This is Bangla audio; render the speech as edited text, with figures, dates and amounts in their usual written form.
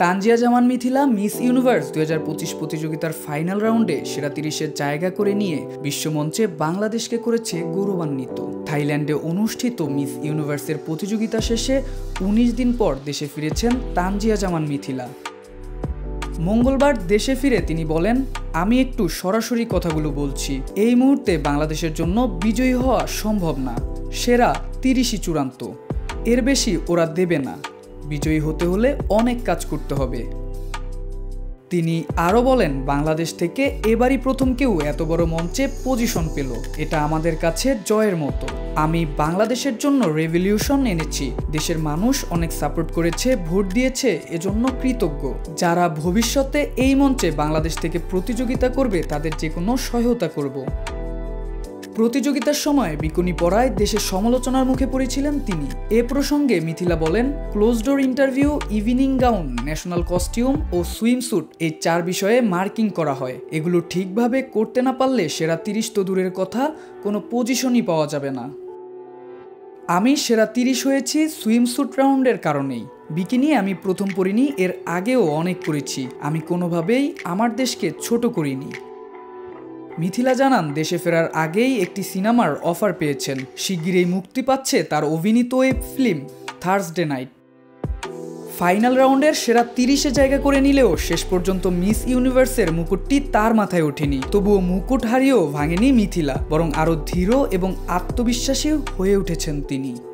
তানজিয়া জামান মিথিলা মিস ইউনিভার্স 2025 প্রতিযোগিতার ফাইনাল রাউন্ডে সেরা 30-এর জায়গা করে নিয়ে বিশ্বমঞ্চে বাংলাদেশকে করেছে গৌরবান্বিত। থাইল্যান্ডে অনুষ্ঠিত মিস ইউনিভার্সের প্রতিযোগিতা শেষে 19 দিন পর দেশে ফিরেছেন তানজিয়া জামান মিথিলা। মঙ্গলবার দেশে ফিরে তিনি বলেন, আমি একটু সরাসরি কথাগুলো বলছি। এই মুহূর্তে বাংলাদেশের জন্য বিজয়ী হওয়া সম্ভব না। সেরা 30ই চূড়ান্ত, এর বেশি ওরা দেবে না। বিজয়ী হতে হলে অনেক কাজ করতে হবে। তিনি আরও বলেন, বাংলাদেশ থেকে এবারই প্রথম কেউ এত বড় মঞ্চে পজিশন পেল। এটা আমাদের কাছে জয়ের মতো। আমি বাংলাদেশের জন্য রেভলিউশন এনেছি। দেশের মানুষ অনেক সাপোর্ট করেছে, ভোট দিয়েছে, এজন্য কৃতজ্ঞ। যারা ভবিষ্যতে এই মঞ্চে বাংলাদেশ থেকে প্রতিযোগিতা করবে তাদের যে কোনো সহায়তা করব। প্রতিযোগিতার সময় বিকুনি পরায় দেশের সমালোচনার মুখে পড়েছিলেন তিনি। এ প্রসঙ্গে মিথিলা বলেন, close door interview, evening gown, national costume ও সুইমস্যুট, এই 4 বিষয়ে মার্কিং করা হয়। এগুলো ঠিকভাবে করতে না পারলে সেরা 30 তো দূরের কথা, কোনো পজিশনই পাওয়া যাবে না। আমি সেরা 30 হয়েছি সুইমস্যুট রাউন্ডের কারণেই। বিকিনি আমি প্রথম পরিনি, এর আগেও অনেক করেছি। আমি কোনোভাবেই আমার দেশকে ছোট করিনি। মিথিলা জানান, দেশে ফেরার আগেই একটি সিনেমার অফার পেয়েছেন। শিগগিরই মুক্তি পাচ্ছে তার অভিনীত web film Thursday night. Final রাউন্ডের সেরা 30-এ জায়গা করে নিলেও শেষ পর্যন্ত মিস ইউনিভার্সের মুকুটটি তার মাথায় ওঠেনি। তবুও মুকুট হারিয়েও ভাঙেনি মিথিলা, বরং আরও ধীর এবং আত্মবিশ্বাসী হয়ে উঠেছেন তিনি।